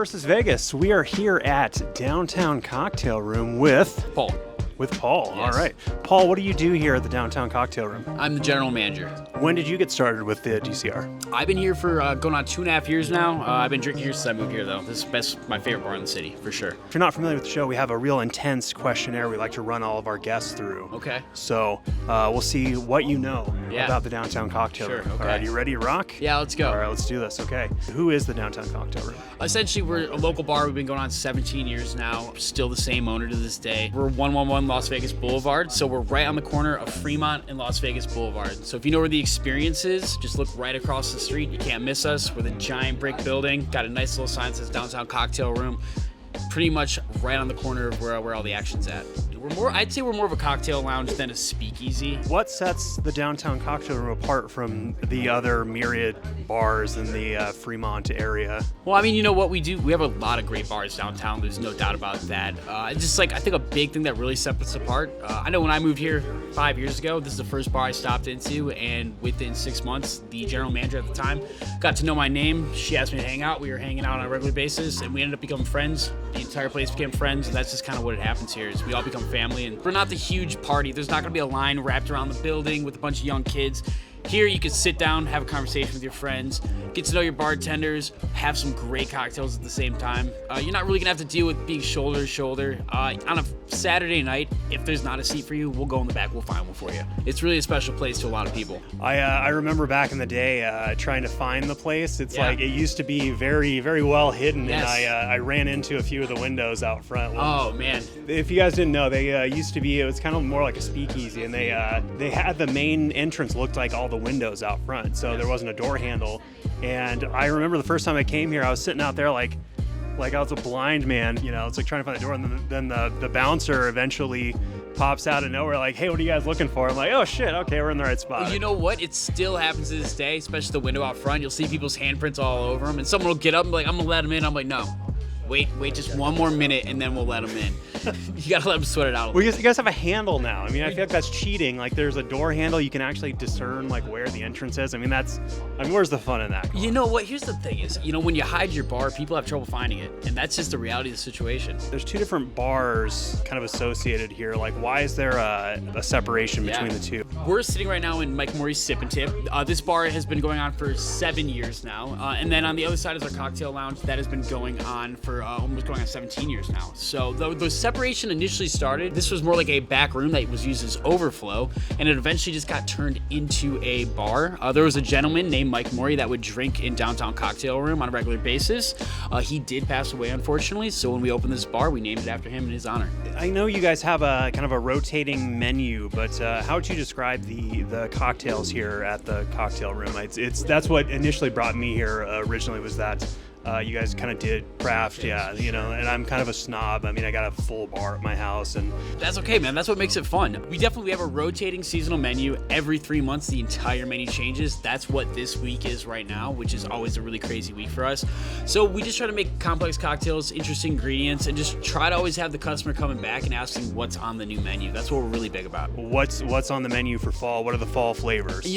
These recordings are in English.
versus Vegas. We are here at Downtown Cocktail Room with Paul. Paul. Yes. All right. Paul, what do you do here at the Downtown Cocktail Room? I'm the general manager. When did you get started with the DCR? I've been here for going on 2.5 years now. I've been drinking here since I moved here, though. This is my favorite bar in the city, for sure. If you're not familiar with the show, we have a real intense questionnaire we like to run all of our guests through. Okay. So we'll see what you know Yeah. about the Downtown Cocktail Sure, Room. okay. All right, you ready to rock? Yeah, let's go. All right, let's do this. Okay. Who is the Downtown Cocktail Room? Essentially, we're a local bar. We've been going on 17 years now. Still the same owner to this day. We're 111 Las Vegas Boulevard, so we're right on the corner of Fremont and Las Vegas Boulevard. So if you know where the Experience is, just look right across the street. You can't miss us. We're the giant brick building. Got a nice little sign that says Downtown Cocktail Room. Pretty much right on the corner of where all the action's at. I'd say we're more of a cocktail lounge than a speakeasy. What sets the Downtown Cocktail Room apart from the other myriad bars in the Fremont area? Well, I mean, you know what we do? We have a lot of great bars downtown. There's no doubt about that. I think a big thing that really sets us apart. I know when I moved here 5 years ago, this is the first bar I stopped into, and within 6 months, the general manager at the time got to know my name. She asked me to hang out. We were hanging out on a regular basis, and we ended up becoming friends. The entire place became friends, and that's just kind of what happens here. Is we all become family, and we're not the huge party. There's not going to be a line wrapped around the building with a bunch of young kids. Here, you can sit down, have a conversation with your friends, get to know your bartenders, have some great cocktails at the same time. You're not really going to have to deal with being shoulder to shoulder. On a Saturday night, if there's not a seat for you, we'll go in the back, we'll find one for you. It's really a special place to a lot of people. I remember back in the day trying to find the place. It's Yeah. like it used to be very, very well hidden, Yes. and I ran into a few of the windows out front. Oh, man. If you guys didn't know, they used to be, it was kind of more like a speakeasy, and they had the main entrance looked like all the windows out front, so there wasn't a door handle. And I remember the first time I came here, I was sitting out there like I was a blind man, you know. It's like trying to find the door, and then the bouncer eventually pops out of nowhere like, hey, what are you guys looking for? I'm like, oh shit, okay, we're in the right spot. You know what? It still happens to this day, especially the window out front. You'll see people's handprints all over them, and someone will get up and be like, I'm gonna let them in. I'm like, no. Wait just one more minute, and then we'll let them in. You gotta let them sweat it out. Well, you guys have a handle now. I mean, I feel like that's cheating. Like, there's a door handle. You can actually discern like where the entrance is. I mean, where's the fun in that? You know what? Here's the thing is, when you hide your bar, people have trouble finding it. And that's just the reality of the situation. There's two different bars kind of associated here. Like, why is there a separation between the two? We're sitting right now in Mike Morey's Sip and Tip. This bar has been going on for 7 years now. And then on the other side is our cocktail lounge. That has been going on for almost going on 17 years now. So the separation initially started, this was more like a back room that was used as overflow, and it eventually just got turned into a bar. There was a gentleman named Mike Morey that would drink in Downtown Cocktail Room on a regular basis. He did pass away, unfortunately, so when we opened this bar, we named it after him in his honor. I know you guys have a kind of a rotating menu, but how would you describe the cocktails here at the cocktail room? That's what initially brought me here originally, was that you guys kind of did craft, and I'm kind of a snob. I mean, I got a full bar at my house, and that's okay, man. That's what makes it fun. We have a rotating seasonal menu. Every 3 months, the entire menu changes. That's what this week is right now, which is always a really crazy week for us. So we just try to make complex cocktails, interesting ingredients, and just try to always have the customer coming back and asking what's on the new menu. That's what we're really big about. What's on the menu for fall? What are the fall flavors?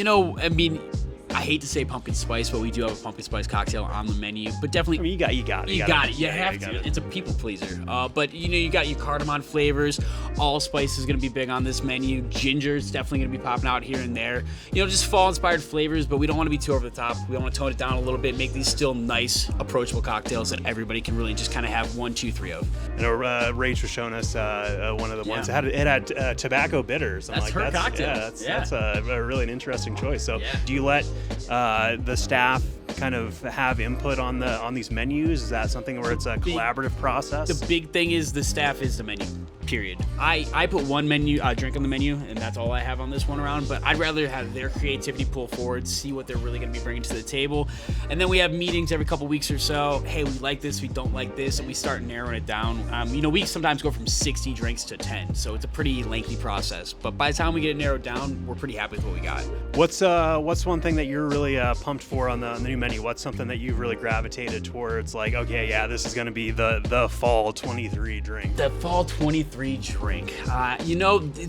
I hate to say pumpkin spice, but we do have a pumpkin spice cocktail on the menu. But definitely, I mean, you got it. You have to. It's a people pleaser. But you got your cardamom flavors. Allspice is going to be big on this menu. Ginger is definitely going to be popping out here and there. Just fall-inspired flavors, but we don't want to be too over the top. We want to tone it down a little bit, make these still nice, approachable cocktails that everybody can really just kind of have 1, 2, 3 of. I know Raych was showing us one of the ones. It had tobacco bitters. That's her cocktail. That's a really an interesting choice. So, do you let the staff kind of have input on these menus? Is that something where it's a collaborative process? The big thing is the staff is the menu. Period. I put one drink on the menu, and that's all I have on this one around, but I'd rather have their creativity pull forward, see what they're really going to be bringing to the table. And then we have meetings every couple weeks or so. Hey, we like this, we don't like this, and we start narrowing it down. We sometimes go from 60 drinks to 10, so it's a pretty lengthy process. But by the time we get it narrowed down, we're pretty happy with what we got. What's one thing that you're really pumped for on the new menu? What's something that you've really gravitated towards? Like, okay, yeah, this is going to be the fall 23 drink. The fall 23 S3 drink.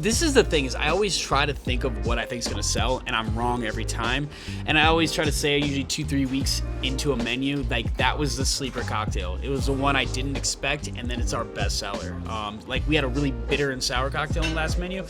This is the thing is I always try to think of what I think is going to sell, and I'm wrong every time. And I always try to say usually 2-3 weeks into a menu, like that was the sleeper cocktail. It was the one I didn't expect, and then it's our best seller. We had a really bitter and sour cocktail in the last menu.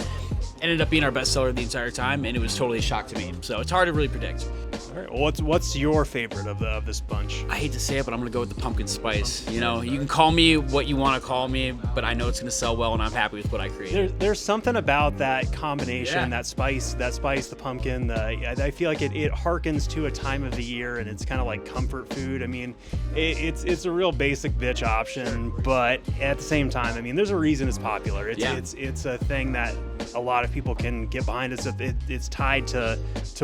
Ended up being our best seller the entire time, and it was totally a shock to me. So it's hard to really predict. All right. Well, what's your favorite of this bunch? I hate to say it, but I'm gonna go with the pumpkin spice. You can call me what you want to call me, but I know it's gonna sell well, and I'm happy with what I created. There's something about that combination, that spice, the pumpkin. I feel like it harkens to a time of the year, and it's kind of like comfort food. I mean, it's a real basic bitch option, but at the same time, I mean, there's a reason it's popular. It's a thing that a lot of people can get behind. It's tied to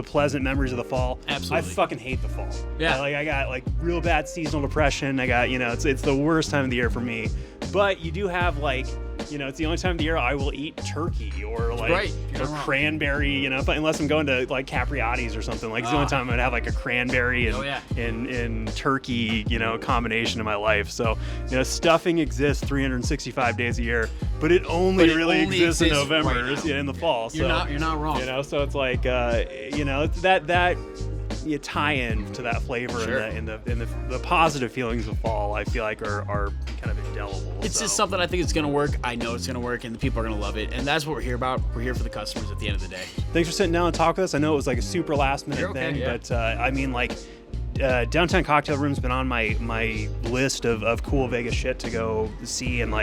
pleasant memories of the fall. Absolutely. I fucking hate the fall. Yeah. I got real bad seasonal depression. I got, it's the worst time of the year for me. But you do have it's the only time of the year I will eat turkey or or cranberry, unless I'm going to Capriati's or something. It's the only time I'd have a cranberry and turkey, combination in my life. So, stuffing exists 365 days a year, but it only exists in November, in the fall. You're not wrong. So it's that you tie in to that flavor. Sure. and the positive feelings of fall, I feel like are kind of indelible. It's just something I think it's going to work. I know it's going to work, and the people are going to love it. And that's what we're here about. We're here for the customers at the end of the day. Thanks for sitting down and talking with us. I know it was a super last minute thing, but Downtown Cocktail Room's been on my list of cool Vegas shit to go see, and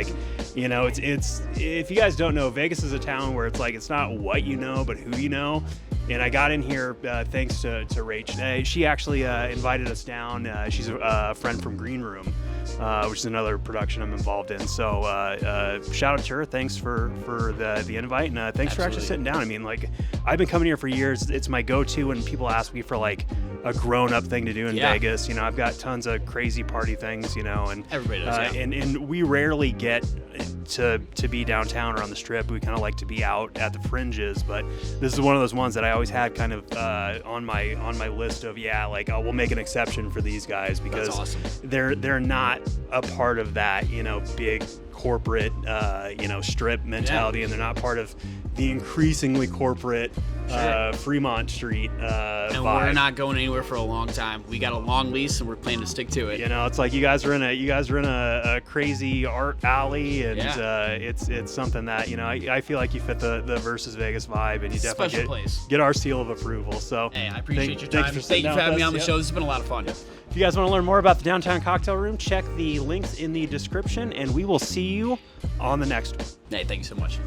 it's if you guys don't know, Vegas is a town where it's not what you know, but who you know. And I got in here thanks to Raych. She actually invited us down. She's a friend from Green Room, which is another production I'm involved in. So shout out to her. Thanks for the invite, and thanks for actually sitting down. I mean, I've been coming here for years. It's my go-to when people ask me for a grown-up thing to do in Vegas. I've got tons of crazy party things, and everybody does. And we rarely get to be downtown or on the strip. We kind of like to be out at the fringes, but this is one of those ones that I always had kind of on my list of we'll make an exception for these guys because that's awesome. They're not a part of that big corporate strip mentality, and they're not part of the increasingly corporate Fremont Street and vibe. We're not going anywhere for a long time. We got a long lease, and we're planning to stick to it. It's like you guys are in a crazy art alley, and it's something that I feel like you fit the Versus Vegas vibe, and you definitely get our seal of approval. So hey, I appreciate your time. Thank you for having me on the show. This has been a lot of fun. If you guys want to learn more about the Downtown Cocktail Room, check the links in the description, and we will see you on the next one. Hey, thank you so much.